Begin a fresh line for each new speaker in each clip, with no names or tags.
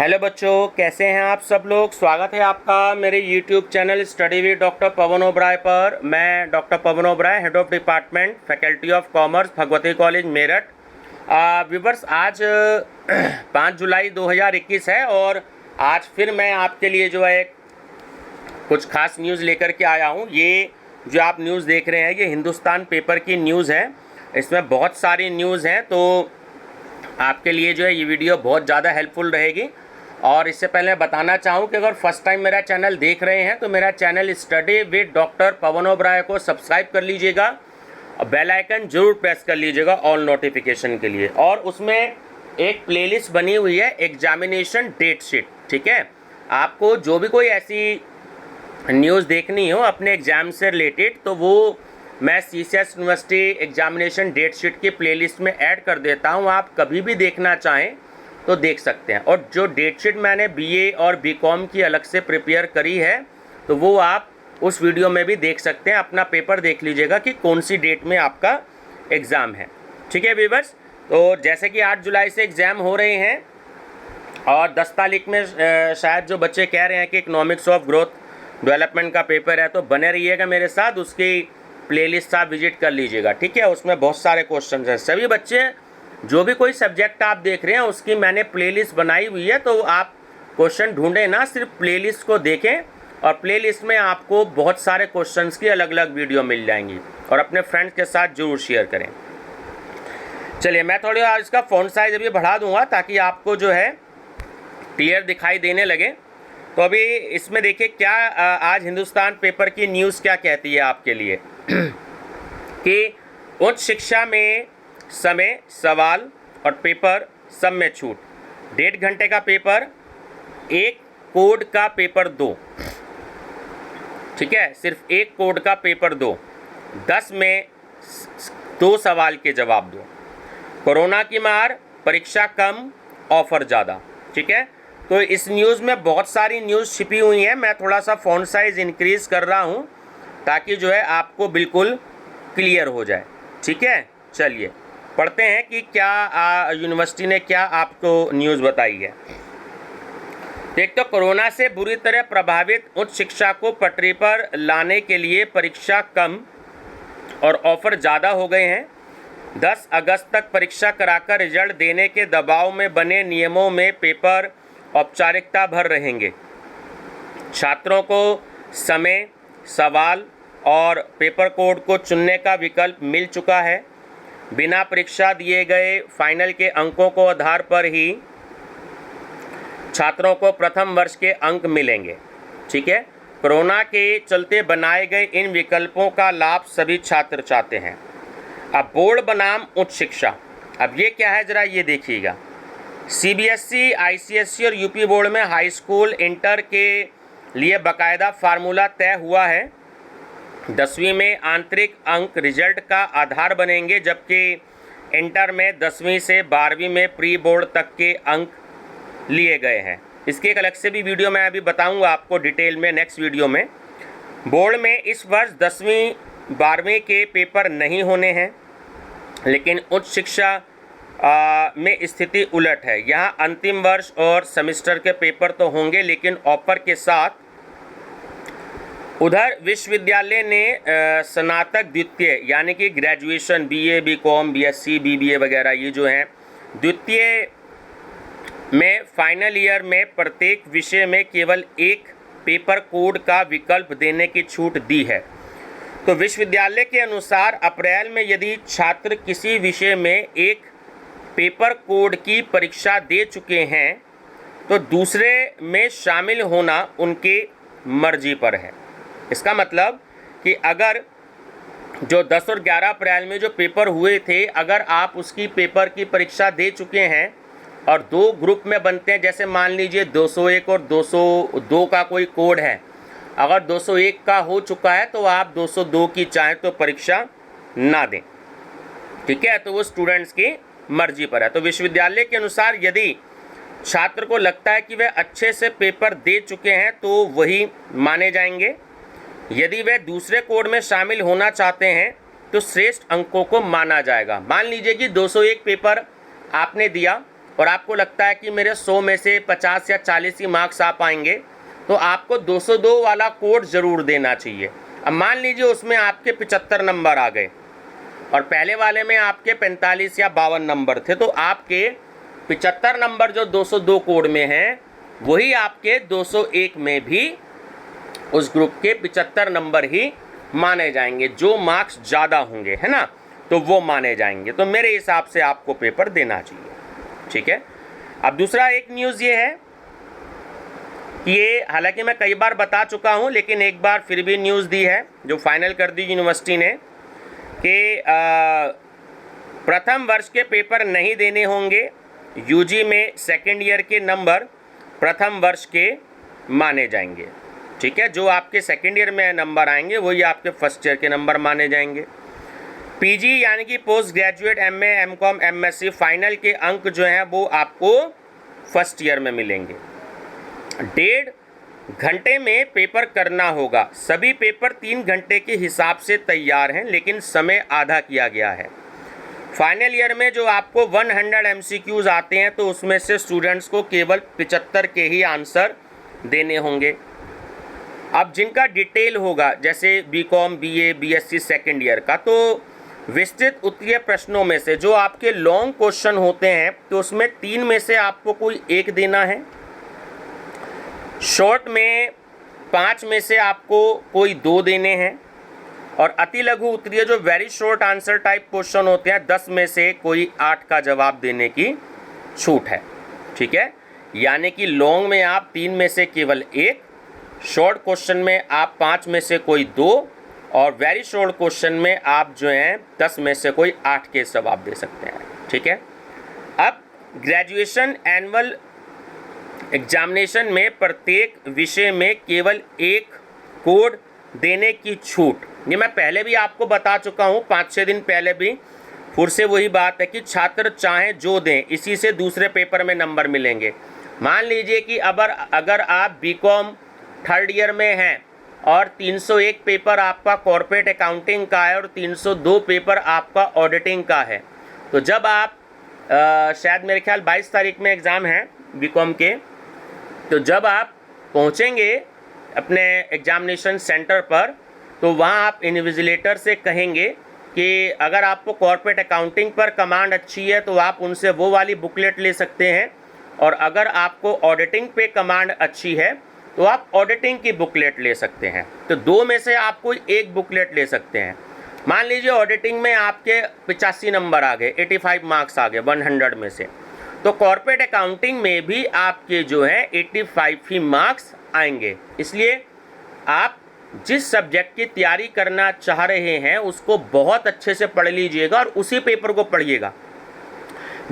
Hello बच्चों, कैसे हैं आप सब लोग। स्वागत है आपका मेरे YouTube channel study with doctor Pawan Oberoi पर। मैं doctor Pawan Oberoi, head of department, faculty of commerce, Bhagwati college Meerut. Viewers, आज 5 जुलाई 2021 है और आज फिर मैं आपके लिए जो है कुछ खास न्यूज़ लेकर के आया हूँ। ये जो आप न्यूज़ देख रहे हैं ये हिंदुस्तान पेपर की न्यूज़ है। इसमें बहुत सारी न्यूज़ हैं, तो आपके लिए जो है ये वीडियो बहुत ज़्यादा हेल्पफुल रहेगी। और इससे पहले मैं बताना चाहूँ कि अगर फर्स्ट टाइम मेरा चैनल देख रहे हैं तो मेरा channel study with doctor Pawan Oberoi को सब्सक्राइब कर लीजिएगा और बेल आइकन जरूर प्रेस कर लीजिएगा ऑल नोटिफिकेशन के लिए। और उसमें एक प्लेलिस्ट बनी हुई है एग्जामिनेशन डेट शीट, ठीक है। आपको जो भी कोई ऐसी न्यूज़ देखनी हो अपने एग्ज़ाम से रिलेटेड तो वो मैं CCS university examination date sheet की प्लेलिस्ट में ऐड कर देता हूँ। आप कभी भी देखना चाहें तो देख सकते हैं। और जो डेट शीट मैंने बीए और बीकॉम की अलग से प्रिपेयर करी है तो वो आप उस वीडियो में भी देख सकते हैं। अपना पेपर देख लीजिएगा कि कौन सी डेट में आपका एग्ज़ाम है, ठीक है व्यूअर्स। तो जैसे कि 8 जुलाई से एग्ज़ाम हो रहे हैं और 10 तारीख में शायद जो बच्चे कह रहे हैं कि इकोनॉमिक्स ऑफ ग्रोथ डेवलपमेंट का पेपर है, तो बने रहिएगा मेरे साथ। उसकी प्लेलिस्ट आप विजिट कर लीजिएगा, ठीक है। उसमें बहुत सारे क्वेश्चन हैं। सभी बच्चे जो भी कोई सब्जेक्ट आप देख रहे हैं उसकी मैंने प्लेलिस्ट बनाई हुई है, तो आप क्वेश्चन ढूंढें ना, सिर्फ प्लेलिस्ट को देखें और प्लेलिस्ट में आपको बहुत सारे क्वेश्चंस की अलग अलग वीडियो मिल जाएंगी। और अपने फ्रेंड्स के साथ जरूर शेयर करें। चलिए, मैं थोड़ा इसका फ़ॉन्ट साइज अभी बढ़ा दूंगा ताकि आपको जो है क्लियर दिखाई देने लगे। तो अभी इसमें देखिए क्या आज हिंदुस्तान पेपर की न्यूज़ क्या कहती है आपके लिए कि उच्च शिक्षा में समय, सवाल और पेपर सब में छूट। 1.5 घंटे का पेपर, 1 कोड का पेपर 2, ठीक है। सिर्फ 1 कोड का पेपर 2, 10 में 2 सवाल के जवाब दो। कोरोना की मार, परीक्षा कम, ऑफर ज़्यादा, ठीक है। तो इस न्यूज़ में बहुत सारी न्यूज़ छिपी हुई है। मैं थोड़ा सा फ़ॉन्ट साइज़ इंक्रीज़ कर रहा हूँ ताकि जो है आपको बिल्कुल क्लियर हो जाए, ठीक है। चलिए पढ़ते हैं कि क्या यूनिवर्सिटी ने क्या आपको न्यूज़ बताई है। एक तो कोरोना से बुरी तरह प्रभावित उच्च शिक्षा को पटरी पर लाने के लिए परीक्षा कम और ऑफर ज़्यादा हो गए हैं। 10 अगस्त तक परीक्षा कराकर रिजल्ट देने के दबाव में बने नियमों में पेपर औपचारिकता भर रहेंगे। छात्रों को समय, सवाल और पेपर कोड को चुनने का विकल्प मिल चुका है। बिना परीक्षा दिए गए फाइनल के अंकों को आधार पर ही छात्रों को प्रथम वर्ष के अंक मिलेंगे, ठीक है। कोरोना के चलते बनाए गए इन विकल्पों का लाभ सभी छात्र चाहते हैं। अब बोर्ड बनाम उच्च शिक्षा, अब ये क्या है ज़रा ये देखिएगा। सीबीएसई, आईसीएसई और यूपी बोर्ड में हाई स्कूल इंटर के लिए बाकायदा फार्मूला तय हुआ है। 10वीं में आंतरिक अंक रिजल्ट का आधार बनेंगे, जबकि इंटर में 10वीं से 12वीं में प्री बोर्ड तक के अंक लिए गए हैं। इसकी एक अलग से भी वीडियो मैं अभी बताऊंगा आपको डिटेल में नेक्स्ट वीडियो में। बोर्ड में इस वर्ष 10वीं 12वीं के पेपर नहीं होने हैं, लेकिन उच्च शिक्षा में स्थिति उलट है। यहाँ अंतिम वर्ष और सेमेस्टर के पेपर तो होंगे लेकिन ऑफर के साथ। उधर विश्वविद्यालय ने स्नातक द्वितीय यानी कि graduation, BA, BCom, BSc, BBA वगैरह ये जो हैं द्वितीय में फाइनल ईयर में प्रत्येक विषय में केवल 1 पेपर कोड का विकल्प देने की छूट दी है। तो विश्वविद्यालय के अनुसार अप्रैल में यदि छात्र किसी विषय में 1 पेपर कोड की परीक्षा दे चुके हैं तो दूसरे में शामिल होना उनके मर्जी पर है। इसका मतलब कि अगर जो 10 और 11 अप्रैल में जो पेपर हुए थे, अगर आप उसकी पेपर की परीक्षा दे चुके हैं और 2 ग्रुप में बनते हैं, जैसे मान लीजिए 201 और 202 का कोई कोड है, अगर 201 का हो चुका है तो आप 202 की चाहें तो परीक्षा ना दें, ठीक है। तो वो स्टूडेंट्स की मर्जी पर है। तो विश्वविद्यालय के अनुसार यदि छात्र को लगता है कि वे अच्छे से पेपर दे चुके हैं तो वही माने जाएंगे। यदि वे दूसरे कोड में शामिल होना चाहते हैं तो श्रेष्ठ अंकों को माना जाएगा। मान लीजिए कि 201 पेपर आपने दिया और आपको लगता है कि मेरे 100 में से 50 या 40 ही मार्क्स आ पाएंगे, तो आपको 202 वाला कोड ज़रूर देना चाहिए। अब मान लीजिए उसमें आपके 75 नंबर आ गए और पहले वाले में आपके 45 या 52 नंबर थे, तो आपके 75 नंबर जो 202 कोड में हैं वही आपके 201 में भी उस ग्रुप के 75 नंबर ही माने जाएंगे। जो मार्क्स ज़्यादा होंगे, है ना, तो वो माने जाएंगे। तो मेरे हिसाब से आपको पेपर देना चाहिए, ठीक है। अब दूसरा एक न्यूज़ ये है कि ये हालांकि मैं कई बार बता चुका हूँ, लेकिन एक बार फिर भी न्यूज़ दी है जो फाइनल कर दी यूनिवर्सिटी ने कि प्रथम वर्ष के पेपर नहीं देने होंगे। यूजी में सेकेंड ईयर के नंबर प्रथम वर्ष के माने जाएंगे, ठीक है। जो आपके सेकेंड ईयर में नंबर आएंगे वही आपके फर्स्ट ईयर के नंबर माने जाएंगे। पीजी यानी कि post graduate, MA, MCom, MSc final के अंक जो हैं वो आपको फर्स्ट ईयर में मिलेंगे। 1.5 घंटे में पेपर करना होगा। सभी पेपर 3 घंटे के हिसाब से तैयार हैं, लेकिन समय आधा किया गया है। फाइनल ईयर में जो आपको 100 MCQs आते हैं, तो उसमें से स्टूडेंट्स को केवल 75 के ही आंसर देने होंगे। अब जिनका डिटेल होगा, जैसे BCom, BA, BSc second year का, तो विस्तृत उत्तरीय प्रश्नों में से जो आपके लॉन्ग क्वेश्चन होते हैं, तो उसमें 3 में से आपको कोई एक देना है। शॉर्ट में 5 में से आपको कोई 2 देने हैं, और अति लघु उत्तरीय जो very short answer type question होते हैं, 10 में से कोई 8 का जवाब देने की छूट है, ठीक है। यानी कि लॉन्ग में आप 3 में से केवल 1, शॉर्ट क्वेश्चन में आप 5 में से कोई 2, और वेरी शॉर्ट क्वेश्चन में आप जो हैं 10 में से कोई 8 के जवाब दे सकते हैं, ठीक है। अब ग्रेजुएशन एनुअल एग्जामिनेशन में प्रत्येक विषय में केवल 1 कोड देने की छूट। ये मैं पहले भी आपको बता चुका हूँ, 5-6 दिन पहले भी। फिर से वही बात है कि छात्र चाहें जो दें, इसी से दूसरे पेपर में नंबर मिलेंगे। मान लीजिए कि अगर आप बीकॉम थर्ड ईयर में हैं और 301 पेपर आपका कॉर्पोरेट अकाउंटिंग का है और 302 पेपर आपका ऑडिटिंग का है, तो जब आप शायद मेरे ख्याल 22 तारीख में एग्ज़ाम है बीकॉम के, तो जब आप पहुंचेंगे अपने एग्जामिनेशन सेंटर पर, तो वहां आप इन्विजिलेटर से कहेंगे कि अगर आपको कॉर्पोरेट अकाउंटिंग पर कमांड अच्छी है तो आप उनसे वो वाली बुकलेट ले सकते हैं, और अगर आपको ऑडिटिंग पे कमांड अच्छी है तो आप ऑडिटिंग की बुकलेट ले सकते हैं। तो 2 में से आप कोई एक बुकलेट ले सकते हैं। मान लीजिए ऑडिटिंग में आपके 85 नंबर आ गए, 85 मार्क्स आ गए 100 में से, तो कॉर्पोरेट अकाउंटिंग में भी आपके जो है 85 ही मार्क्स आएंगे। इसलिए आप जिस सब्जेक्ट की तैयारी करना चाह रहे हैं उसको बहुत अच्छे से पढ़ लीजिएगा और उसी पेपर को पढ़िएगा।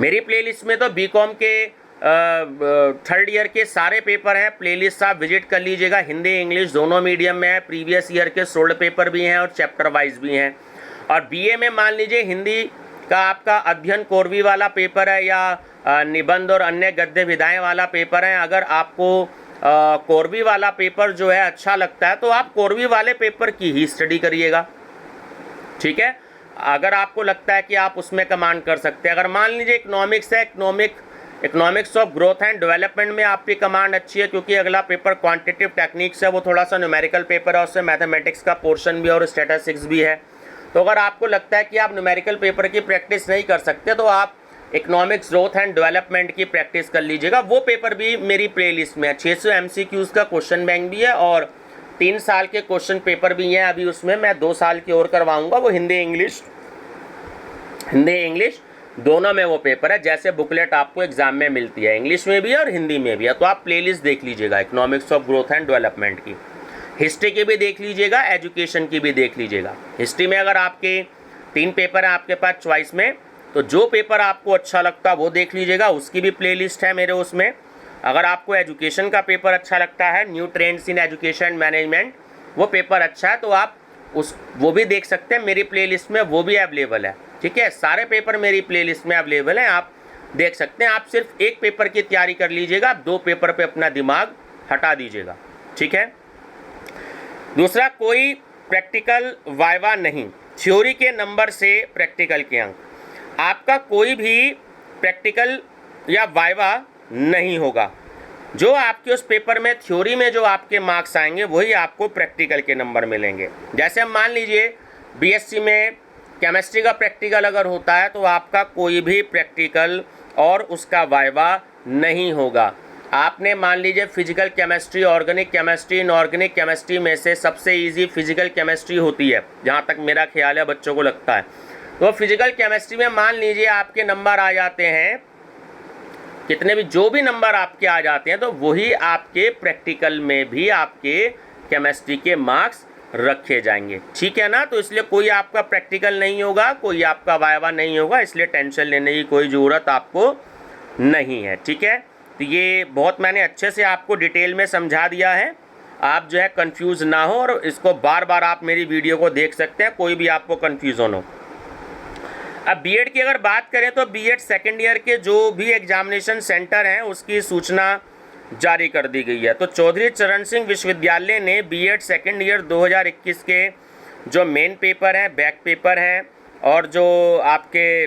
मेरी प्लेलिस्ट में तो बीकॉम के थर्ड ईयर के सारे पेपर हैं, प्लेलिस्ट आप विजिट कर लीजिएगा। हिंदी इंग्लिश दोनों मीडियम में है, प्रीवियस ईयर के 16 पेपर भी हैं और चैप्टर वाइज भी हैं। और बीए में मान लीजिए हिंदी का आपका अध्ययन कोरवी वाला पेपर है या निबंध और अन्य गद्य विधाएं वाला पेपर है। अगर आपको कोरवी वाला पेपर जो है अच्छा लगता है तो आप कोरवी वाले पेपर की ही स्टडी करिएगा, ठीक है। अगर आपको लगता है कि आप उसमें कमांड कर सकते हैं, अगर मान लीजिए इकोनॉमिक्स है, economics of growth and development में आपकी कमांड अच्छी है, क्योंकि अगला पेपर क्वांटिटेटिव टेक्निक्स है, वो थोड़ा सा न्यूमेरिकल पेपर है, उससे मैथमेटिक्स का पोर्शन भी और स्टैटिस्टिक्स भी है। तो अगर आपको लगता है कि आप न्यूमेरिकल पेपर की प्रैक्टिस नहीं कर सकते तो आप इकोनॉमिक्स ग्रोथ एंड डेवलपमेंट की प्रैक्टिस कर लीजिएगा। वो पेपर भी मेरी प्लेलिस्ट में है। 600 MCQs का क्वेश्चन बैंक भी है और 3 साल के क्वेश्चन पेपर भी हैं। अभी उसमें मैं 2 साल की और करवाऊंगा, वो हिंदी इंग्लिश दोनों में वो पेपर है। जैसे बुकलेट आपको एग्जाम में मिलती है, इंग्लिश में भी है और हिंदी में भी है। तो आप प्लेलिस्ट देख लीजिएगा economics of growth and development की, हिस्ट्री की भी देख लीजिएगा, एजुकेशन की भी देख लीजिएगा। हिस्ट्री में अगर आपके 3 पेपर हैं आपके पास चॉइस में, तो जो पेपर आपको अच्छा लगता है वो देख लीजिएगा, उसकी भी प्लेलिस्ट है मेरे उसमें। अगर आपको एजुकेशन का पेपर अच्छा लगता है, new trends in education management, वो पेपर अच्छा है तो आप वो भी देख सकते हैं, मेरी प्लेलिस्ट में वो भी अवेलेबल है, ठीक है। सारे पेपर मेरी प्लेलिस्ट में अवेलेबल हैं, आप देख सकते हैं। आप सिर्फ एक पेपर की तैयारी कर लीजिएगा, आप 2 पेपर पे अपना दिमाग हटा दीजिएगा, ठीक है। दूसरा, कोई प्रैक्टिकल वाइवा नहीं, थ्योरी के नंबर से प्रैक्टिकल के अंक। आपका कोई भी प्रैक्टिकल या वाइवा नहीं होगा। जो आपके उस पेपर में थ्योरी में जो आपके मार्क्स आएंगे वही आपको प्रैक्टिकल के नंबर मिलेंगे। जैसे हम मान लीजिए बीएससी में केमिस्ट्री का प्रैक्टिकल अगर होता है तो आपका कोई भी प्रैक्टिकल और उसका वाइवा नहीं होगा। आपने मान लीजिए physical chemistry, organic chemistry, inorganic chemistry में से सबसे इजी फिजिकल केमिस्ट्री होती है, जहाँ तक मेरा ख्याल है, बच्चों को लगता है। तो फिजिकल केमिस्ट्री में मान लीजिए आपके नंबर आ जाते हैं कितने भी, जो भी नंबर आपके आ जाते हैं, तो वही आपके प्रैक्टिकल में भी आपके केमिस्ट्री के मार्क्स रखे जाएंगे। ठीक है ना। तो इसलिए कोई आपका प्रैक्टिकल नहीं होगा, कोई आपका वाइवा नहीं होगा, इसलिए टेंशन लेने की कोई ज़रूरत आपको नहीं है। ठीक है। तो ये बहुत मैंने अच्छे से आपको डिटेल में समझा दिया है। आप जो है कंफ्यूज ना हो, और इसको बार बार आप मेरी वीडियो को देख सकते हैं, कोई भी आपको कन्फ्यूज़न हो। अब बीएड की अगर बात करें तो बीएड सेकेंड ईयर के जो भी एग्जामिनेशन सेंटर हैं उसकी सूचना जारी कर दी गई है। तो चौधरी चरण सिंह विश्वविद्यालय ने बीएड सेकेंड ईयर 2021 के जो मेन पेपर हैं, बैक पेपर हैं, और जो आपके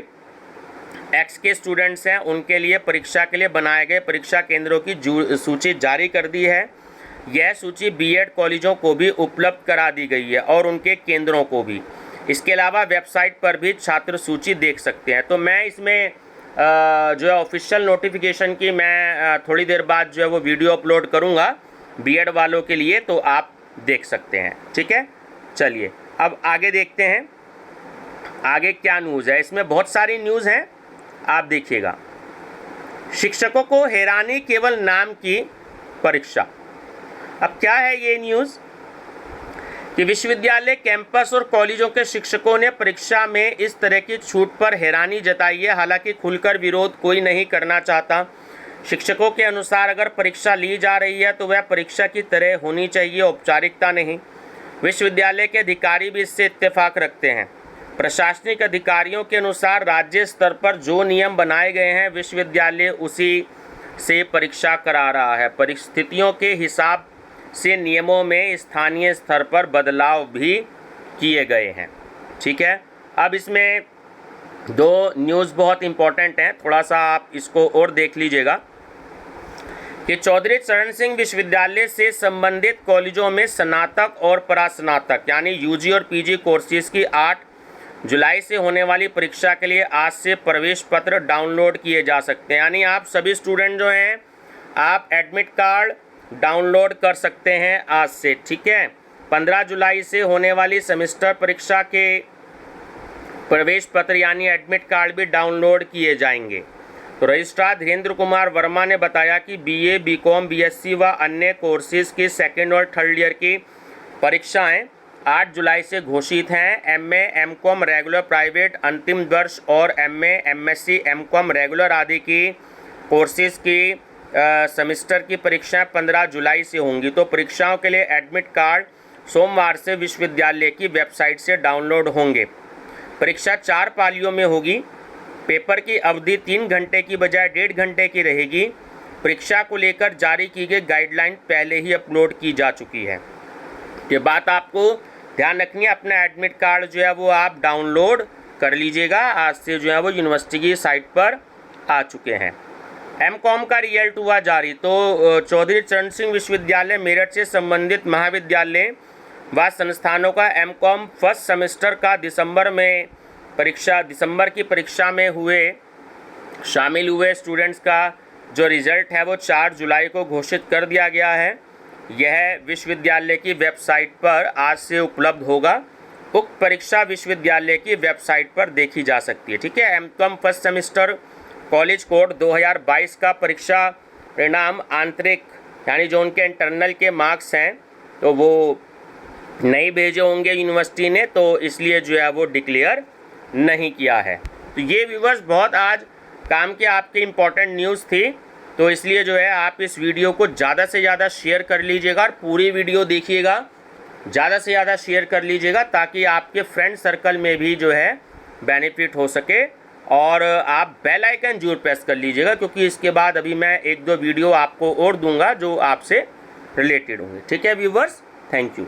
एक्स के स्टूडेंट्स हैं उनके लिए परीक्षा के लिए बनाए गए परीक्षा केंद्रों की सूची जारी कर दी है। यह सूची बीएड कॉलेजों को भी उपलब्ध करा दी गई है और उनके केंद्रों को भी। इसके अलावा वेबसाइट पर भी छात्र सूची देख सकते हैं। तो मैं इसमें जो है ऑफिशियल नोटिफिकेशन की मैं थोड़ी देर बाद जो है वो वीडियो अपलोड करूँगा बीएड वालों के लिए, तो आप देख सकते हैं। ठीक है। चलिए अब आगे देखते हैं आगे क्या न्यूज़ है। इसमें बहुत सारी न्यूज़ हैं, आप देखिएगा। शिक्षकों को हैरानी, केवल नाम की परीक्षा। अब क्या है ये न्यूज़ कि विश्वविद्यालय कैंपस और कॉलेजों के शिक्षकों ने परीक्षा में इस तरह की छूट पर हैरानी जताई है। हालांकि खुलकर विरोध कोई नहीं करना चाहता। शिक्षकों के अनुसार अगर परीक्षा ली जा रही है तो वह परीक्षा की तरह होनी चाहिए, औपचारिकता नहीं। विश्वविद्यालय के अधिकारी भी इससे इत्तेफाक रखते हैं। प्रशासनिक अधिकारियों के अनुसार राज्य स्तर पर जो नियम बनाए गए हैं विश्वविद्यालय उसी से परीक्षा करा रहा है। परिस्थितियों के हिसाब से नियमों में स्थानीय स्तर पर बदलाव भी किए गए हैं। ठीक है। अब इसमें दो न्यूज़ बहुत इंपॉर्टेंट हैं, थोड़ा सा आप इसको और देख लीजिएगा कि चौधरी चरण सिंह विश्वविद्यालय से संबंधित कॉलेजों में स्नातक और परास्नातक यानी यूजी और पीजी कोर्सेज की 8 जुलाई से होने वाली परीक्षा के लिए आज से प्रवेश पत्र डाउनलोड किए जा सकते हैं। यानी आप सभी स्टूडेंट जो हैं आप एडमिट कार्ड डाउनलोड कर सकते हैं आज से। ठीक है। 15 जुलाई से होने वाली सेमेस्टर परीक्षा के प्रवेश पत्र यानी एडमिट कार्ड भी डाउनलोड किए जाएंगे। तो रजिस्ट्रार धीरेन्द्र कुमार वर्मा ने बताया कि बीए, बीकॉम, बीएससी व अन्य कोर्सेज की सेकेंड और थर्ड ईयर की परीक्षाएं 8 जुलाई से घोषित हैं। एमए, एमकॉम रेगुलर प्राइवेट अंतिम वर्ष और एमए, एमएससी, एमकॉम रेगुलर आदि की कोर्सेज की सेमेस्टर की परीक्षाएं 15 जुलाई से होंगी। तो परीक्षाओं के लिए एडमिट कार्ड सोमवार से विश्वविद्यालय की वेबसाइट से डाउनलोड होंगे। परीक्षा 4 पालियों में होगी। पेपर की अवधि 3 घंटे की बजाय 1.5 घंटे की रहेगी। परीक्षा को लेकर जारी की गई गाइडलाइन पहले ही अपलोड की जा चुकी है। ये बात आपको ध्यान रखनी है। अपना एडमिट कार्ड जो है वो आप डाउनलोड कर लीजिएगा। आज से जो है वो यूनिवर्सिटी की साइट पर आ चुके हैं। एमकॉम का रिजल्ट हुआ जारी। तो चौधरी चरण सिंह विश्वविद्यालय मेरठ से संबंधित महाविद्यालय व संस्थानों का एमकॉम फर्स्ट सेमेस्टर का दिसंबर की परीक्षा में शामिल हुए स्टूडेंट्स का जो रिज़ल्ट है वो 4 जुलाई को घोषित कर दिया गया है। यह विश्वविद्यालय की वेबसाइट पर आज से उपलब्ध होगा। उक्त परीक्षा विश्वविद्यालय की वेबसाइट पर देखी जा सकती है। ठीक है। MCom first semester college code 2022 का परीक्षा परिणाम आंतरिक यानी जो उनके इंटरनल के मार्क्स हैं तो वो नहीं भेजे होंगे यूनिवर्सिटी ने, तो इसलिए जो है वो डिक्लेयर नहीं किया है। तो ये व्यूवर्स बहुत आज काम के आपके इम्पोर्टेंट न्यूज़ थी, तो इसलिए जो है आप इस वीडियो को ज़्यादा से ज़्यादा शेयर कर लीजिएगा और पूरी वीडियो देखिएगा, ज़्यादा से ज़्यादा शेयर कर लीजिएगा ताकि आपके फ्रेंड सर्कल में भी जो है बेनिफिट हो सके। और आप बेल आइकन जरूर प्रेस कर लीजिएगा क्योंकि इसके बाद अभी मैं 1-2 वीडियो आपको और दूंगा जो आपसे रिलेटेड होंगे। ठीक है व्यूवर्स, थैंक यू।